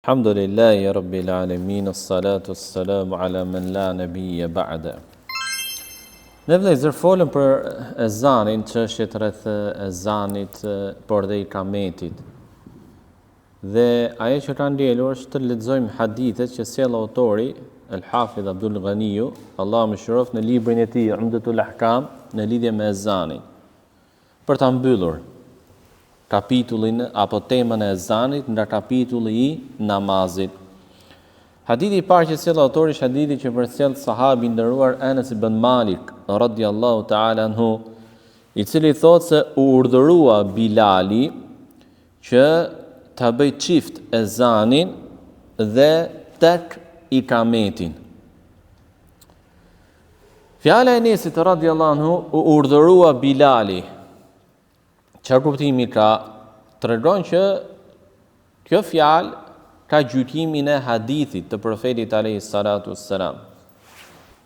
Alhamdulillahi Rabbil Alamin, as-salatu as-salamu ala man la nabiyya ba'da. Ne vëllezër folëm për ezanin, çështjet rreth ezanit, por dhe ikametit. Dhe ajo që ka ndjelur është të lexojmë hadithet që sjell autori El-Hafidh Abdul Ghaniu, Allahu mëshiroft, në librin e tij Umdatul Ahkam në lidhje me ezanin, për ta mbyllur kapitullin apo temën e ezanit nga kapitulli i namazit. Hadithi i parë që sjell autori është hadithi që përcjell sahabi nderuar Anas ibn Malik radhiyallahu ta'ala anhu, i cili thotë se u urdhërua Bilali që ta bëj çift ezanin dhe tek ikametin. Fjala e Enesit radhiyallahu anhu, u urdhërua Bilali. Çfarë kuptimi ka? Tregon që kjo fjalë ka gjykimin e hadithit të profetit alayhi salatu wassalam.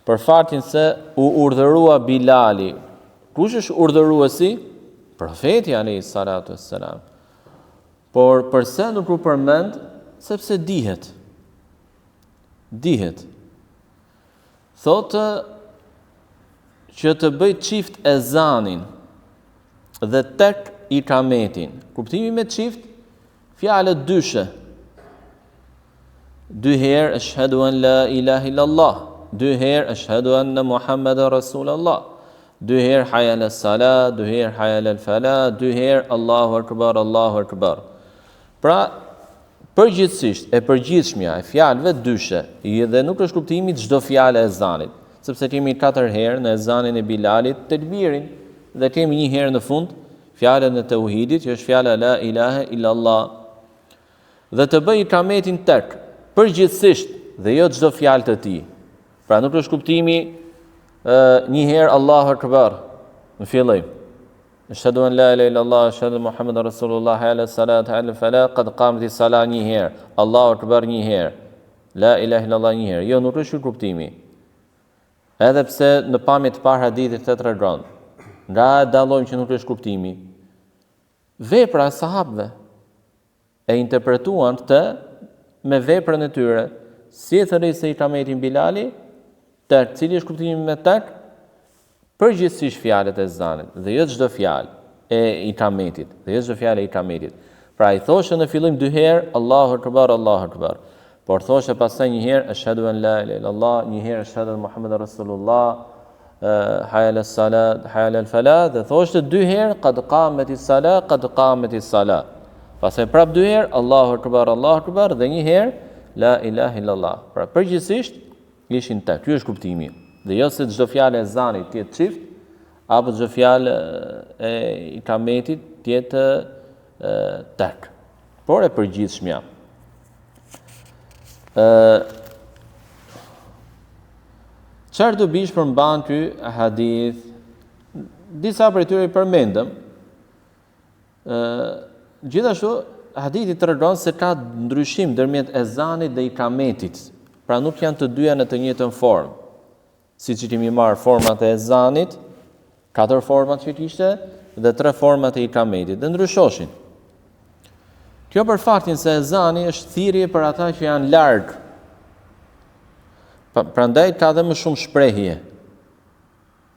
Për faktin se u urdhërua Bilali. Kush është urdhëruesi? Profeti alayhi salatu wassalam. Por përse nuk u përmend? Sepse dihet. Thotë që të bëj çift ezanin dhe tek ikametin. Kuptimi me çift, fjalët dyshe. Dy herë ashhadu an la ilaha illallah, dy herë ashhadu anna Muhammadan Rasulullah, dy herë hayya ala salat, dy herë hayya ala falah, dy herë Allahu akbar, Allahu akbar. Pra, përgjithsisht e përgjithshmja e fjalëve dyshe, dhe nuk është kuptimi çdo fjalë e ezanit, sepse kemi 4 herë në ezanin e Bilalit tekbirin, dhe kemi një herë në fund fjalën e tauhidit, që është fjala la ilaha illallah. Dhe të bëj ikametin tek, përgjithsisht, dhe jo çdo fjalë të tij. Pra nuk është kuptimi një herë Allahu akbar në fillim. Ashhadu an la ilaha illallah, ashhadu Muhammadan Rasulullah, hayya ala salat, hayya ala falah, qad qamatis salat një herë, Allahu akbar një herë, la ilaha illallah një herë. Jo, nuk është ky kuptimi. Edhe pse në pamje të parë hadithit të tregon, nga dallojmë që nuk është kuptimi. Vepra e sahabëve e interpretuan këtë me veprën e tyre. Si e thërrej se ikametin Bilali, tek, cili është kuptimi me tek? Përgjithsisht fjalët e ezanit, dhe jo çdo fjalë e ikametit, Pra i thoshte në fillim 2 herë Allahu akbar, Allahu akbar. Por thoshte pastaj një herë ashhadu an la ilaha illallah, një herë ashhadu anna Muhammadan Rasulullah, hayya ala salat, hayya ala falah, dhe thoshte 2 herë qad qamatis salat, qad qamatis salat. Pastaj prap 2 herë Allahu akbar, dhe një herë la ilaha illallah. Pra përgjithsisht ishin tek. Ky është kuptimi. Dhe jo se çdo fjalë e ezanit të jetë çift, apo çdo fjalë e ikametit të jetë tek. Por e përgjithshmja. Çfarë do bish përmban ky hadith? Disa prej tyre i përmendëm. Gjithashtu hadithi tregon se ka ndryshim ndërmjet ezanit dhe ikametit. Pra nuk janë të dyja në të njëjtën formë. Siç i kemi marrë format e ezanit, 4 format që kishte, dhe 3 format e ikametit, dhe ndryshoshin. Kjo për faktin se ezani është thirrje për ata që janë larg. Prandaj ka dhe më shumë shprehje,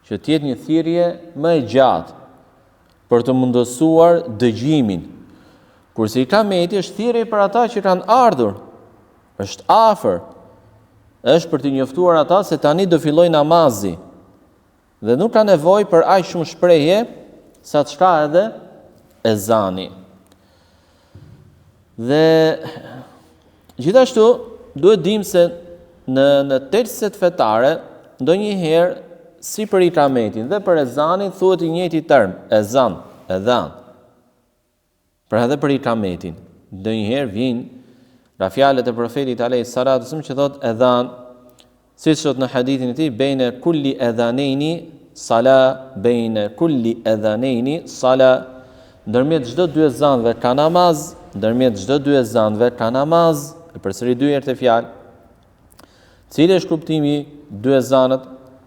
që të jetë një thirrje më e gjatë, për të mundësuar dëgjimin. Kurse ikameti është thirrje për ata që kanë ardhur, është afër, është për të njoftuar ata se tani do filloj namazi, dhe nuk ka nevojë për aq shumë shprehje sa çka edhe ezani. Dhe gjithashtu duhet dim se në tekstet fetare ndonjëherë si për ikametin dhe për ezanin thuhet i njëjti term, ezan, edhan. Pra edhe për ikametin ndonjëherë vijnë nga fjalët e profetit alayhi salatu wasallam që thot edhan, siç thot në hadithin e tij, bejne kulli edhanejni sala, bejne kulli edhanejni sala, ndërmjet çdo 2 ezanëve ka namaz, e përsëri 2 herë të fjalë. Cili është kuptimi 2 ezanët?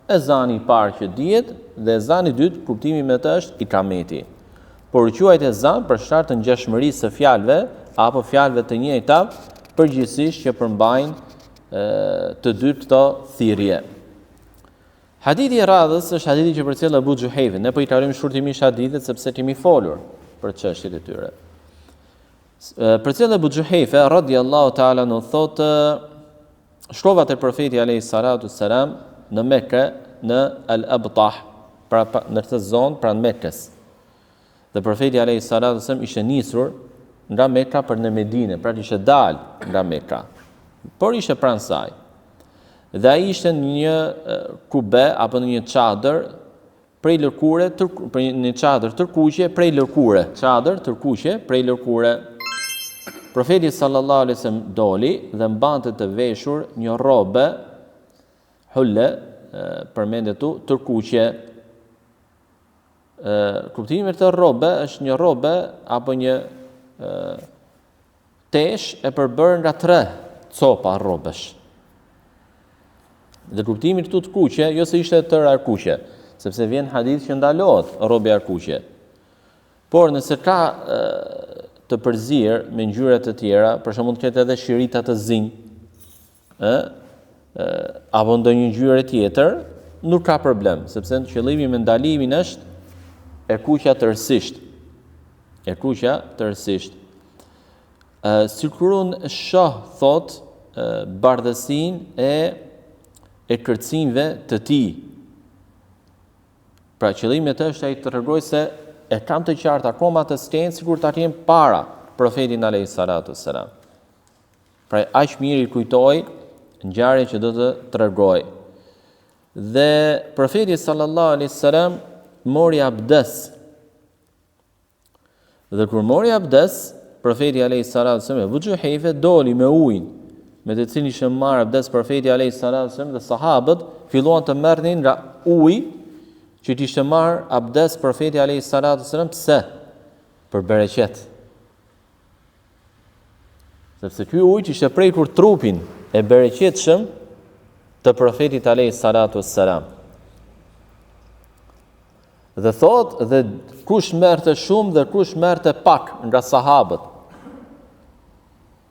Ezani i parë që dihet dhe ezani i dytë, kuptimi me të është ikameti. Por quajt ezan për shkak të ngjashmërisë së fjalëve apo fjalëve të njëjta përgjithsisht që përmbajnë të dy këto thirrje. Hadithi I radhës është hadithi që përcjell Abu Gjuhejfi. Ne po I trajtojmë shkurtimisht hadithet sepse kemi folur për çështjet e tyre. Përcjell Abu Gjuhejfi radhiyallahu ta'ala anhu thotë shkova te profeti alayhi salatu wassalam në Mekë në Al-Abtah, pra në këtë zonë pranë Mekës. Dhe profeti alayhi salatu wassalam ishte nisur nga Mekka për në Medinë, pra ishte dalë nga Mekka, por ishte pranë saj. Dhe ai ishte në një kube apo në një çadër prej lëkure, një çadër tërkuqe prej lëkure, çadër tërkuqe prej lëkure. Profeti sallallahu alaihi wasallam doli dhe mbante të veshur një rrobe hulle, përmendet tu tërkuqe. Kuptimi I këtë rrobe është një rrobe apo një tesh e përbërë nga 3 copa rrobesh. Dhe kuptimi këtu të kuqe, jo se ishte tërë arkuqe, sepse vjen hadith që ndalohet rrobi arkuqe. Por nëse ka të përzir me ngjyra të tjera, për shembull të ketë edhe shirita të zinj, apo ndonjë ngjyrë tjetër, nuk ka problem, sepse qëllimi me ndalimin është e kuqja tërësisht. E kuqja tërësisht. Sikur unë shoh thot bardhësinë e kërcimve të tij. Pra qëllimi të është ai të tregoj se e kam të qartë akoma të stenë sikur ta kem para profetin alayhi salatu wassalam. Pra aq mirë I kujtoi ngjarjen që do të tregoj. Dhe profeti sallallahu alaihi wasallam mori abdes. Dhe kur mori abdes, profeti alayhi salatu wassalam Abu Gjuhejfi doli me ujin me të cilin ishte marrë abdes profeti alayhi salatu wasallam dhe sahabët filluan të merrnin nga uji që t'ishte marrë abdes profeti alayhi salatu wasallam. Pse? Për bereqet. Sepse ky ujë ishte prekur trupin e bereqetshëm të profetit alayhi salatu wasallam. Dhe thot, dhe kush merrte shumë dhe kush merrte pak nga sahabët.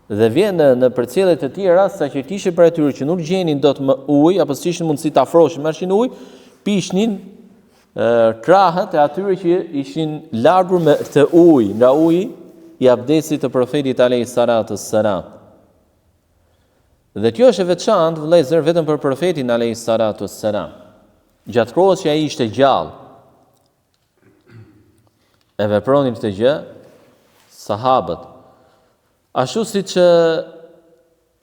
Dhe vjen në përcjellje të tjera sa që kishte për atyre që nuk gjenin dot më ujë apo s'kishin mundësi ta afroheshin me ujë, pishnin krahët e atyre që ishin largur me të ujë, nga uji I abdesit të profetit alayhi salatu wassalam. Dhe kjo është e veçantë vëllezër vetëm për profetin alayhi salatu wassalam. Gjatë kohës që ai ishte gjallë, e vepronin këtë gjë sahabët. Ashtu si që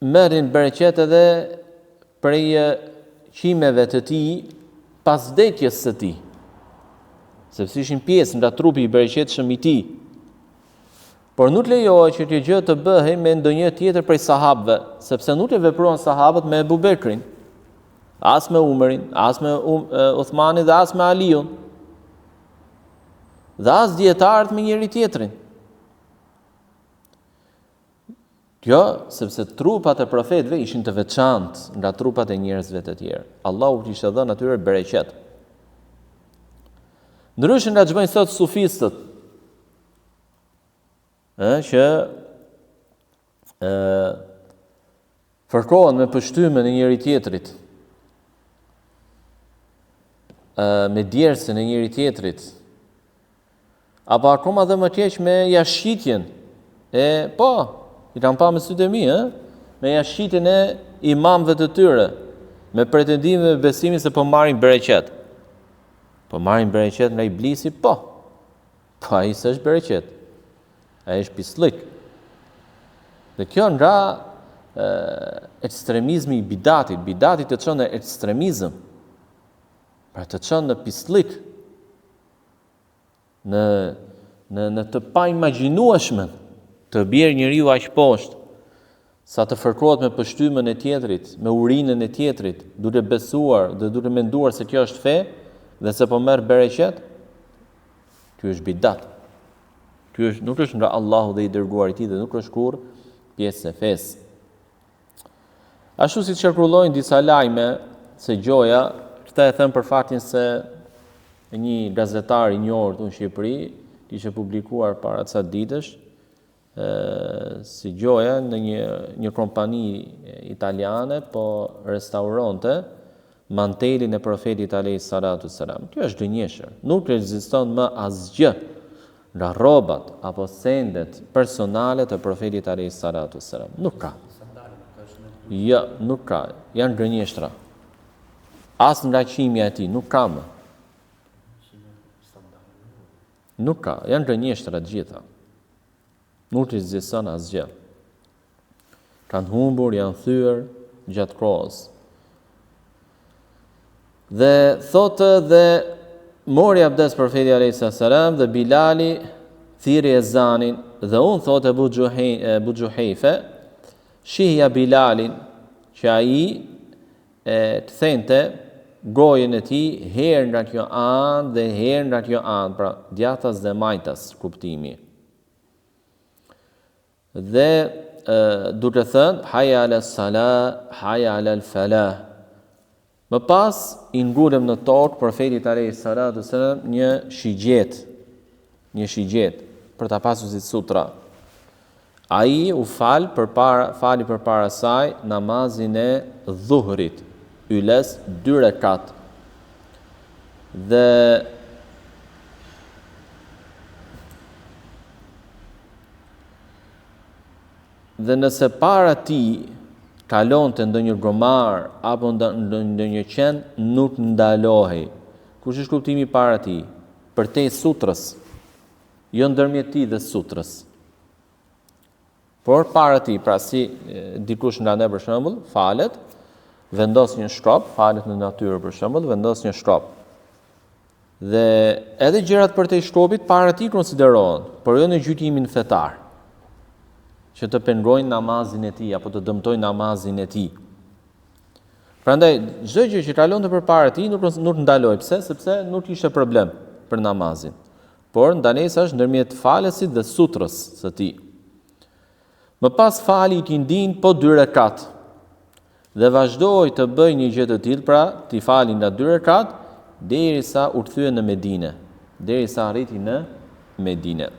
merrin bereqet edhe prej qimeve të tij pas vdekjes së tij, sepse ishin pjesë nga trupi I bereqetshëm I tij. Por nuk lejohet që kjo gjë të bëhej me ndonjë tjetër prej sahabëve, sepse nuk e vepruan sahabët me Abu Bekrin, as me Umerin, as me Uthmanin dhe as me Aliun, dhe as dietarët me njëri tjetrin. Kjo, sepse trupat e profetëve ishin të veçantë nga trupat e njerëzve të tjerë. Allahu kishte dhënë atyre bereqet. Ndryshe nga ç'bëjnë sot sufistët, që fërkohen me pështymën e njëri tjetrit, me djersën e njëri tjetrit, apo akoma dhe më keq me jashqitjen I kam pa me sytë e mi, me jashqitjen e imamëve të tyre, me pretendime dhe besimin se po marrin bereqet. Po marrin bereqet nga Iblisi, po ai s'është bereqet. Ai është pislik. Dhe kjo nga ekstremizmi I bidatit. Bidatit të çon në ekstremizëm. Pra të çon në pislik. Në të paimagjinueshmën, të bjerë njeriu aq poshtë, sa të fërkohet me pështymën e tjetrit, me urinën e tjetrit, duke besuar dhe duke menduar se kjo është fe, dhe se po merr bereqet, ky është bidat. Ky nuk është nga Allahu dhe I dërguari I tij dhe nuk është kurrë pjesë e fesë. Ashtu si qarkullojnë disa lajme se gjoja, këta e them për faktin se një gazetar I njohur në Shqipëri ishte publikuar para ca ditësh si gjoja në një kompani italiane, po restauronte mantelin e profetit alayhi salatu wassalam. Kjo është gënjeshtër. Nuk ekziston më asgjë nga rrobat apo sendet personale të profetit alayhi salatu wassalam. Nuk ka. Jo, nuk ka. Janë gënjeshtra. As nga qimja e tij nuk ka më. Nuk ka. Janë gënjeshtra të gjitha. Nuk ekziston asgjë. Kanë humbur, janë thyer gjatë kohës. Dhe thotë dhe mori abdes profeti alayhis salam dhe Bilali thiri ezanin dhe unë thotë Abu Juhayfa shihja Bilalin që ai të thente gojën e tij herë nga kjo anë dhe herë nga kjo anë, pra djathtas dhe majtas kuptimi. Dhe duke thënë hayya ala salah, hayya ala falah. Më pas i ngulëm në tokë profetit alayhis salatu wassalam një shigjet për ta pasur si sutra. Ai u fali përpara saj namazin e dhuhrit, yles 2 rekat. Dhe nëse para ti kalonte ndonjë gomar apo ndonjë qen, nuk ndalohej. Kush është kuptimi para ti? Përtej sutrës, jo ndërmjet ti dhe sutrës. Por para ti, pra si dikush nga ne për shembull, falet, vendos një shtrop, falet në natyrë për shembull, vendos një shtrop. Dhe edhe gjërat përtej shtropit para ti konsiderohen, por jo në gjykimin fetar, që të pengojnë namazin e tij apo të dëmtojnë namazin e tij. Prandaj çdo gjë që kalonte përpara tij nuk ndaloi. Pse? Sepse nuk ishte problem për namazin. Por ndalesa është ndërmjet falesit dhe sutrës së tij. Më pas fali ikindin po 2 rekat. Dhe vazhdoi të bëjë një gjë të tillë, pra t'i fali nga 2 rekat derisa u kthye në Medinë, derisa arriti në Medinë.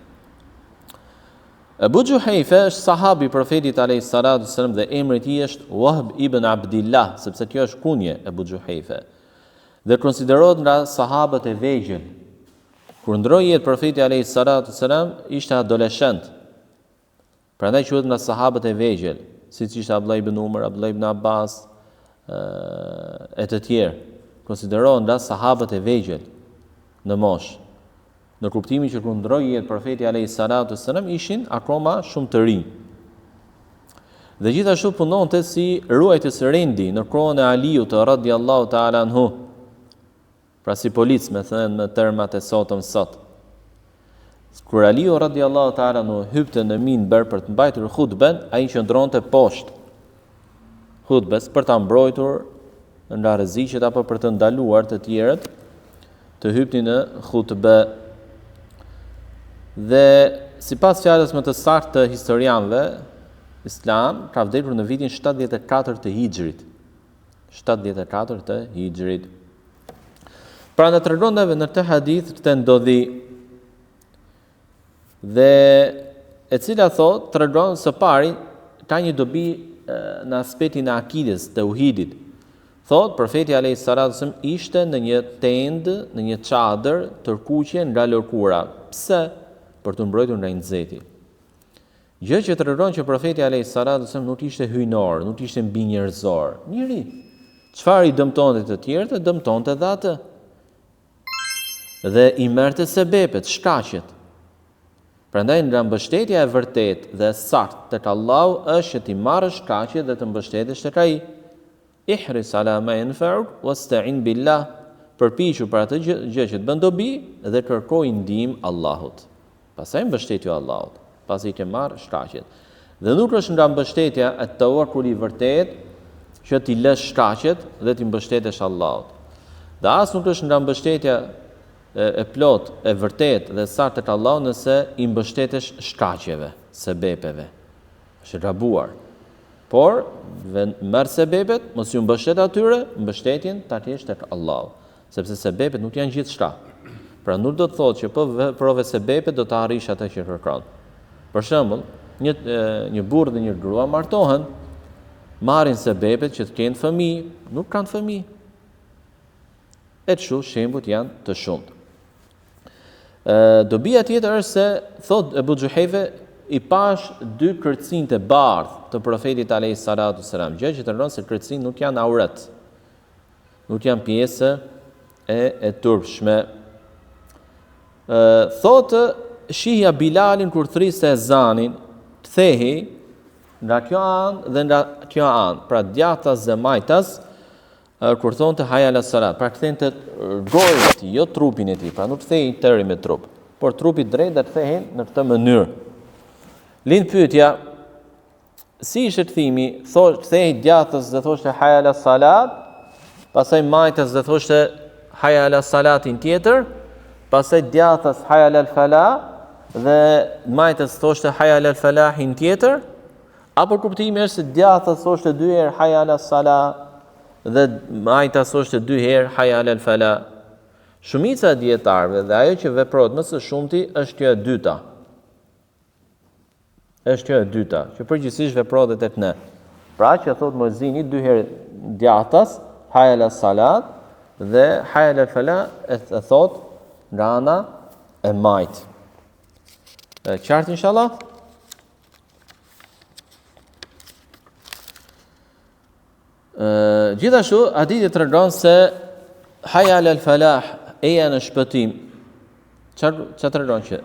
Abu Juhayfa është sahabi profetit alayhis salatu wassalam dhe emri i tij është Wahb ibn Abdillah, sepse kjo është kunje e Abu Juhayfa. Dhe konsiderohet nga sahabët e vegjël. Kur ndroi jetë profeti alayhis salatu wassalam ishte adoleshent. Prandaj quhet nga sahabët e vegjël, siç ishte Abdullah ibn Umar, Abdullah ibn Abbas e të tjerë. Konsiderohen nga sahabët e vegjël në moshë. Në kuptimin që kur ndroi jetë profeti alayhis salatu wassalam ishin akoma shumë të rinj. Dhe gjithashtu punonte si ruajtës rendi në kohën e Aliut radhiyallahu ta'ala anhu. Pra si polic, me thënë në termat e sotëm sot. Kur Aliu radhiyallahu ta'ala anhu hypte në minber për të mbajtur hutben, ai qëndronte poshtë hutbes për ta mbrojtur nga rreziqet apo për të ndaluar të tjerët të hypnin në hutbe. Dhe sipas fjalës më të saktë të historianëve, Islam ka vdekur në vitin 74 të Hijrit. 74 të Hijrit. Pra na tregon neve në këtë hadith këtë ndodhi dhe e cila thotë tregon së pari ka një dobi në aspektin e akides, të uhidit. Thotë profeti alayhis salatu wasallam ishte në një tendë, në një çadër tërkuqe nga lëkura. Pse? Për të mbrojtur nga nxehti. Gjë që tregon që profeti alayhis salatu wasallam nuk ishte hyjnor, nuk ishte mbi njerëzor. Njëri, çfarë i dëmtonte të tjerët, e dëmtonte edhe atë. Dhe i merrte sebepet, shkaqet. Prandaj nga mbështetja e vërtetë dhe e saktë tek Allahu është që ti marrësh shkaqet dhe të mbështetesh tek ai. Ihris ala ma yanfa'uk wasta'in billah. Përpiqu për atë gjë që të bën dobi dhe kërkoj ndihmë Allahut. Pastaj mbështetju Allahut, pasi ke marrë shkaqet. Dhe nuk është nga mbështetja e tawakkuli vërtet që ti lësh shkaqet dhe ti mbështetesh Allahut. Dhe as nuk është nga mbështetja e plot, e vërtet dhe saktë tek Allahu nëse i mbështetesh shkaqeve, sebepeve. Është gabuar. Por merr sebepet, mos ju mbështet atyre, mbështetjen ta kesh tek Allahu, sepse sebepet nuk janë gjithçka. Pra nuk do të thotë që po prove sebepet do të arrish atë që kërkon. Për shembull, një burrë dhe një grua martohen, marrin sebepet që të kenë fëmijë, nuk kanë fëmijë. E kështu shembujt janë të shumtë. Dobia tjetër është se thot Ebu Gjuhejfe i pash dy kërcinë të bardhë të profetit alayhis salatu selam, gjë që tregon se kërcinë nuk janë auret, nuk janë pjesë e turpshme. Thotë shihja Bilalin kur thriste ezanin, të thehi nga kjo anë dhe nga kjo anë, pra djathtas dhe majtas, kur thonë të haja ala salat, pra kthehen të gojën e tij, jo trupin e tij, pra nuk kthehen tëri me trup, por trupi drejt dhe kthehen në këtë mënyrë. Lind pyetja, si ishte kthimi? Kthehej djathtas dhe thoshte haja ala salat, pastaj majtas dhe thoshte haja ala salatin tjetër, pastaj djathtas haja ala falah dhe majtas thoshte haja ala falahin tjetër, apo kuptimi është se djathtas thoshte dy herë haja ala salat dhe majtas thoshte dy herë haja ala falah. Shumica e dietarëve dhe ajo që veprohet më së shumti është kjo e dyta. Që përgjithsisht veprohet edhe tek ne. Pra që thot muezini dy herë djathtas haja ala salat dhe haja ala falah e thot nga ana e majt. Qartë inshallah? Gjithashtu hadithi tregon se haja ala falah, eja në shpëtim. Çfarë tregon që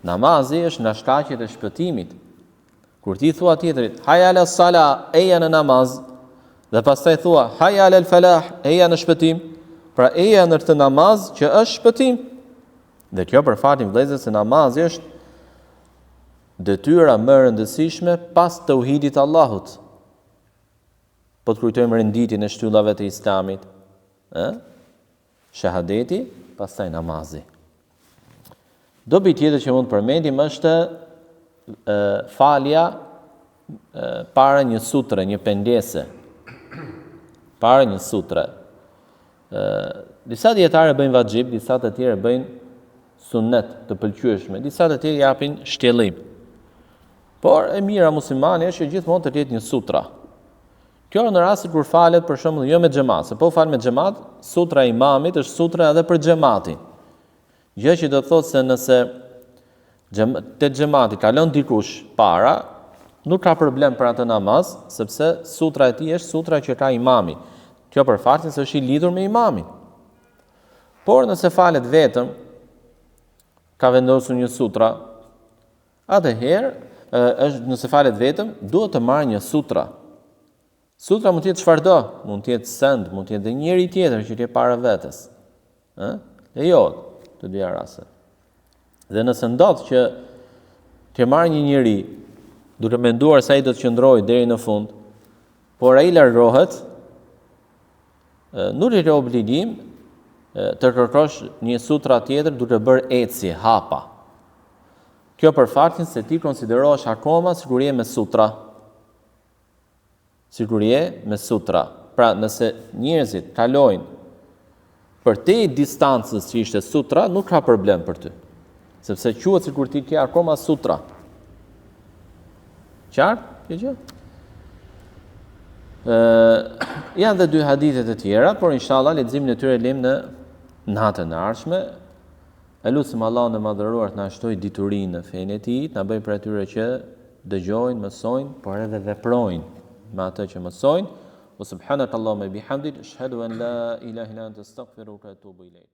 namazi është nga shkaqet e shpëtimit. Kur ti thua tjetrit haja ala salah, eja në namaz, dhe pastaj thua haja ala falah, eja në shpëtim, pra eja në këtë namaz që është shpëtim. Dhe kjo për fatin vëllezër se namazi është detyra më e rëndësishme pas tauhidit Allahut. Po të kujtojmë renditjen e shtyllave të Islamit, shahadeti, pastaj namazi. Dobi tjetër që mund të përmendim është falja para një sutre, një pendese. Para një sutre. Disa dietarë bëjnë vajxhib, disa të tjerë bëjnë sunnet të pëlqyeshme, disa të tjerë japin shtjellim. Por e mira muslimani është që gjithmonë të ketë një sutra. Kjo në rastin kur falet për shembull jo me xhamat, se po fal me xhamat, sutra e imamit është sutra edhe për xhamatin. Gjë që do të thotë se nëse te xhamati kalon dikush para, nuk ka problem për atë namaz, sepse sutra e tij është sutra që ka imami. Kjo për faktin se është i lidhur me imamin. Por nëse falet vetëm, ka vendosur një sutra, atëherë nëse falet vetëm, duhet të marrë një sutra. Sutra mund të jetë çfarëdo, mund të jetë send, mund të jetë njëri tjetër që të para vetes. Lejohet të dyja rastet. Dhe nëse ndodh që të marrë një njeri, duke menduar se ai do të qëndrojë deri në fund, por ai largohet, nuk ke obligim të kërkosh një sutra tjetër duke bërë ecje, hapa. Kjo për faktin se ti konsiderohesh akoma sikur je me sutra. Pra, nëse njerëzit kalojnë për te distancës që ishte sutra, nuk ka problem për ty. Sepse quhet sikur ti ke akoma sutra. Qartë? Kjo gjë? Janë dhe dy hadithet e tjera, por inshallah leximin e tyre lëm në natën e ardhshme. E lutim Allahun e madhëruar të na shtojë diturinë në fenë e tij, të na bëjë për atyre që dëgjojnë, mësojnë, por edhe veprojnë me atë që mësojnë. Wa subhanakallahumma bihamdik, ashhadu an la ilaha illa anta astaghfiruka wa atubu ilayk.